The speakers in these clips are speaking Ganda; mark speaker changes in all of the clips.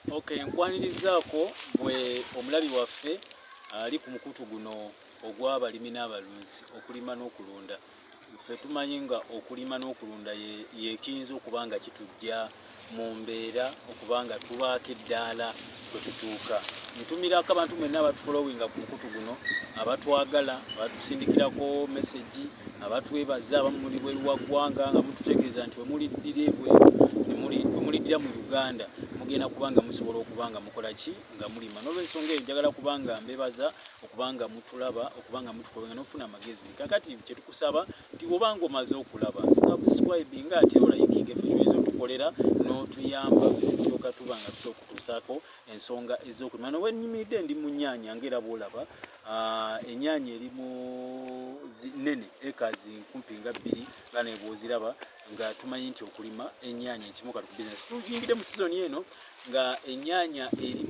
Speaker 1: Okay, nkwanirizaako bwe omulabi waffe ali ku mukutu guno ogw'abalimi n'abalunzi okulima n'okulunda. Ffe tumanyi nga okulima n'okulunda yekiyinza okuba nga kitujja mu mbeera okuba nga tubaako eddaala kwe tutuuka. Ntumirako abantu mwenna abatufolowinga ku mukutu guno, abatwagala, abatusindikirako meseji, abatwebaza, abamu muli bweru wa ggwanga nga mututegeeza nti wemuliddira mu Uganda mugenda kubanga musobola okubanga mukola ki nga mulima. N'olwensonga eyo njagala kubanga mbebaza okubanga mutulaba, okubanga mutufolowinga n'ofuna amagezi. Kakati kye tukusaba nti obanga omaze okulaba subscribe nga ate olayikinga effe ky'oyinza otukolera n'otuyamba tulyoka tuba nga tusooka okutuusaako ensonga ez'okulima. N'obwennyimiridde ndi mu nnyaanya ng'era bw'olaba, ennyaanya eri mu nene ekazi kumpi nga 2 nga ne bw'oziraba, nga tumanyi nti okulima ennyaanya ekimu kati ku bizinesi. Tuyingidde mu sizoni eno nga ennyaanya eri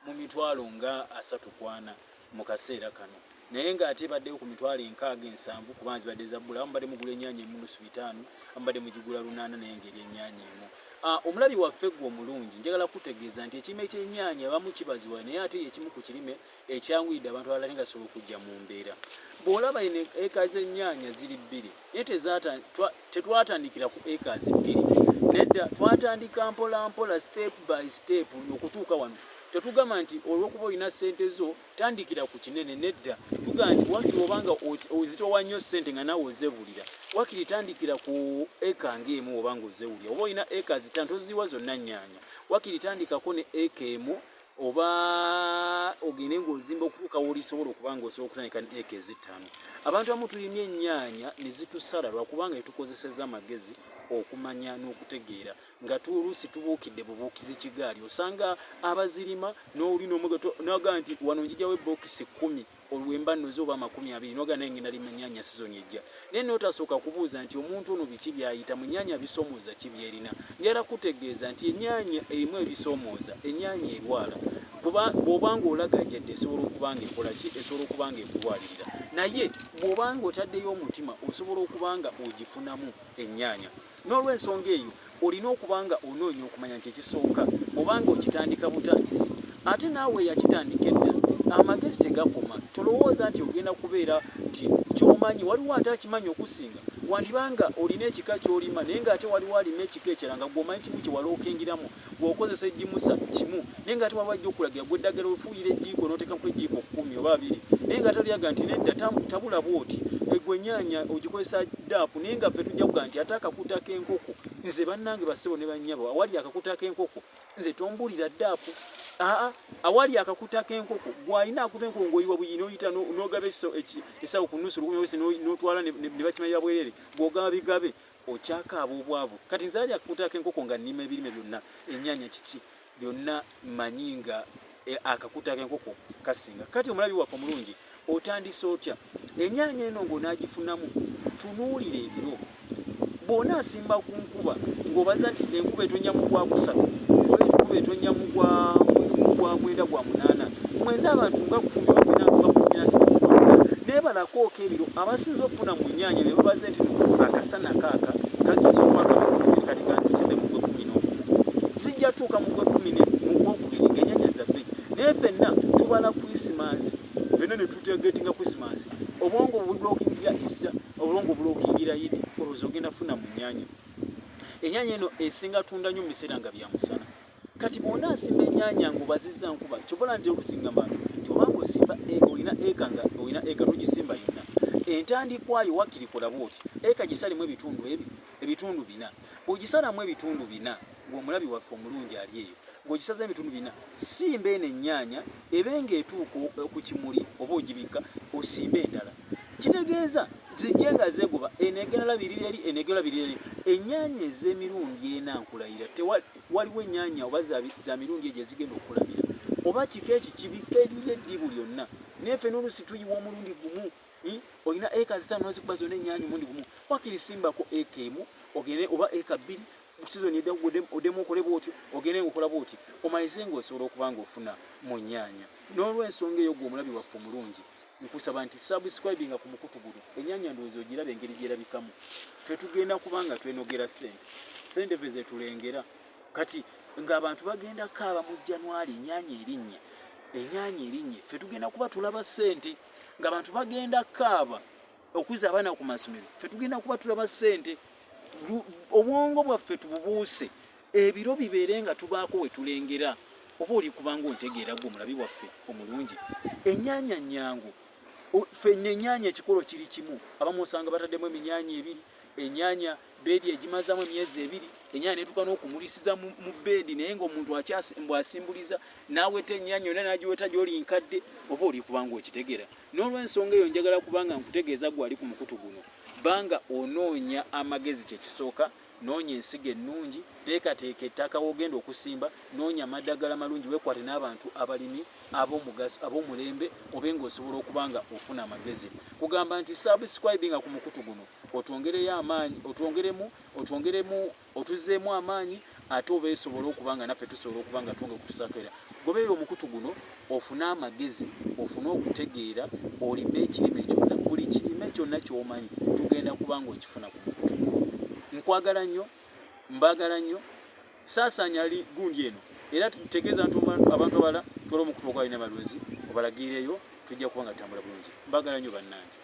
Speaker 1: mu mitwalo nga 3-4 mu kaseera kano, naye ng'ate baddeyo ku mitwalo 6-7 kuba zibadde zabbula. Abamu badde mugula ennyaanya emunusu 5, abamu badde mugigula 8, naye ng'eri ennyaanya emu. Omulabi waffe gwe omulungi, njagala kutegeeza nti ekirime ky'ennyaanya abamu kibaziwa, naye ate ekimu ku kirime ekyanguyidde abantu abalala nga sobola okujja mu mbeera. Bw'olaba eka z'ennyaanya ziri 2, naye tetwatandikira ku eka 2, nedda twatandika mpola mpola, step by step okutuuka wano. Tetugamba nti olw'okuba olina ssente zo tandikira ku kinene, nedda tugamba nti wakiri obanga ozitowa nnyo ssente nga naawe ozebulira, wakiri tandikira ku eka ng'emu obanga ozewulira. Oba olina eka 5 toziwa zonna nnyaanya, wakiri tandikako ne eka emu, oba ogende ng'ozimba okutuuka w'olisobola okuba ng'osobola okutandika ne eka 5. Abantu abamu tulimye ennyaanya ne zitusala lwakubanga tukozesezza amagezi okumanya n'okutegeera nga tuluusi tubuukidde bubuukizi kigaali. Osanga abazirima n'olina omugato n'oga nti wano njijawo ebbokisi 10 olwemba nnoze oba 20 n'oga naye ngenda lima ennyaanya sizoni ejja, naye n'otasooka kubuuza nti omuntu ono biki byayita mu nnyaanya bisoomooza ki byerina. Njala kutegeeza nti ennyaanya erimu ebisoomooza, ennyaanya erwala. Bw'obanga olagajjadde esobola okubanga ekola ki, esobola okubanga ekulwalirira, naye bw'obanga otaddeyo omutima osobola okubanga ogifunamu ennyaanya. N'olw'ensonga eyo olina okubanga onoonya okumanya nti ekisooka obanga okitandika butandisi, ate naawe yakitandika edda, amagezi tegakoma. Tolowooza nti ogenda kubeera nti ky'omanyi waliwo ate akimanyi okusinga. Wandibanga olina ekika ky'olima naye ng'ate waliwo alima ekika ekirala nga gw'omanyi kimu kye walookengiramu, bw'okozesa ejjimusa kimu, naye ng'ate waliwo ajja okulagira gwe eddagala ofuuyira ejjiiko n'oteekamu ejjiiko 10 oba 2, naye ng'ate olyaga nti nedda tabula bw'oti gwe ennyaanya ogikozesa daapu. Naye nga ffe tujja kugaa nti ate akakuta k'enkoko, nze bannange bassebo ne bannyabo, awali akakuta k'enkoko nze tombulira daapu. Awali akakuta k'enkoko gw'alina akuta enkoko ng'oyiwa buyi n'oyita n'ogaba esawo ku nnusu 10 n'otwala ne bakimalira bwerere, bw'ogaba bigabe okyakaaba obwavu. Kati nze ali akakuta k'enkoko nga nnima ebirime byonna, ennyaanya kiki byonna mmanyi nga akakuta k'enkoko kasinga. Kati omulabi waffe omulungi otandise otya ennyaanya eno ng'onaagifunamu? Tunuulira ebiro. Bw'onaasimba ku nkuba ng'obaza nti enkuba etonnya mu gwa 3 oba enkuba etonnya mu gwa 9 gwa 8, mwenda abantu nga 10 bafuna naye balakooka ebiro. Abasinza okufuna mu nnyaanya ne babaze nti akasana kaaka kageza omwaka kati kanzisimbe mu gwe 11, zijja tuuka mu gwe 12 ng'ennyaanya zabbe. Naye ffenna tubala Krisimansi, ffenna ne tutegetinga Krisimansi, obwongo bulookingira Easter, obwongo bulookingira Eid, olowooza ogenda funa mu nnyaanya. Ennyaanya eno esinga tunda nnyo mu biseera nga bya musana. Kati bw'onaasimba ennyaanya ng'obazizza nkuba, ky'obola nti okusinga bantu nti obanga osimba olina eka togisimba yonna, entandikwayo wakiri kola bw'oti, eka gisalemu ebitundu 4. Ogisalamu ebitundu 4, ng'omulabi waffe omulungi ali eyo, ng'ogisaza ebitundu 4, simba eno ennyaanya ebe ng'etuuka ku kimuli oba ogibikka osimbe endala. Kitegeeza zijje nga zegoba enegera biriri eri enegera biriri. Ennyaanya ez'emirundi ena nkulayira waliwo ennyaanya oba za mirundi egyo ezigenda okulabira, oba kika eki kibikka ebire eddibu lyonna. Naye ffe n'oluusi tuyiwa omulundi gumu, olina eka 5 n'ozikuba zonna ennyaanya omulundi gumu, wakiri simbako eka emu ogende oba eka 2 sizoni edda oddemu okole bw'otyo, ogende ng'okola bw'oti, omalize ng'osobola okuba ng'ofuna mu nnyaanya. N'olw'ensonga eyo gw'omulabi waffe omulungi, nkusaba nti subscribinga ku mukutu guno, ennyaanya ndowooza ogirabe engeri gyerabikamu. Ffe tugenda kubanga twenogera ssente, ssente ffe ze tulengera. kati ng'abantu bagenda kaaba mu January ennyanya erinnye ffe tugenda kuba tulaba ssente. Ng'abantu bagenda kaaba okuzza abaana ku masomero ffe tugenda kuba tulaba ssente. Obwongo bwaffe tububuuse, ebiro bibeere nga tubaako we tulengera, oba oli kubanga ontegeera gwe omulabi waffe omulungi. Ennyaanya nnyangu, ffe ennyaanya ekikolo kiri kimu. Abamu osanga bataddemu eminyaanya ebiri, ennyaanya beedi egimazaamu emyezi 2, ennyaanya netuuka n'okumulisiza mu beedi, naye ng'omuntu bw'asimbuliza n'aweta ennyaanya yonna n'agiweta gy'oli nkadde, oba oli kubanga okitegeera. N'olw'ensonga eyo njagala kubanga nkutegeeza gwali ku mukutu guno, banga onoonya amagezi kyekisooka, noonya ensigo ennungi, teekateeka ettaka w'ogenda okusimba, noonya amaddagala malungi, weekwate n'abantu abalimi ab'omugaso ab'omulembe, obe ng'osobola okuba nga ofuna amagezi. Kugamba nti subscribinga ku mukutu guno otwongereyo amaanyi, otuzzeemu amaanyi, ate obeesobola okuba nga naffe tusobola okuba nga twonge kutusakira. Goberera omukutu guno ofune amagezi, ofune okutegeera, olime ekirime kyonna, buli kirime kyonna ky'omanyi tugenda kuba nga okifuna ku mukutu guno. Nkwagala nnyo, mbaagala nnyo, saasaanya gundi eno, era tutegeeza nti abantu abalala twala omukutu ogwalina abalwezi obalagireyo, tujja kuba nga tutambula bulungi. Mbaagala nnyo bannange.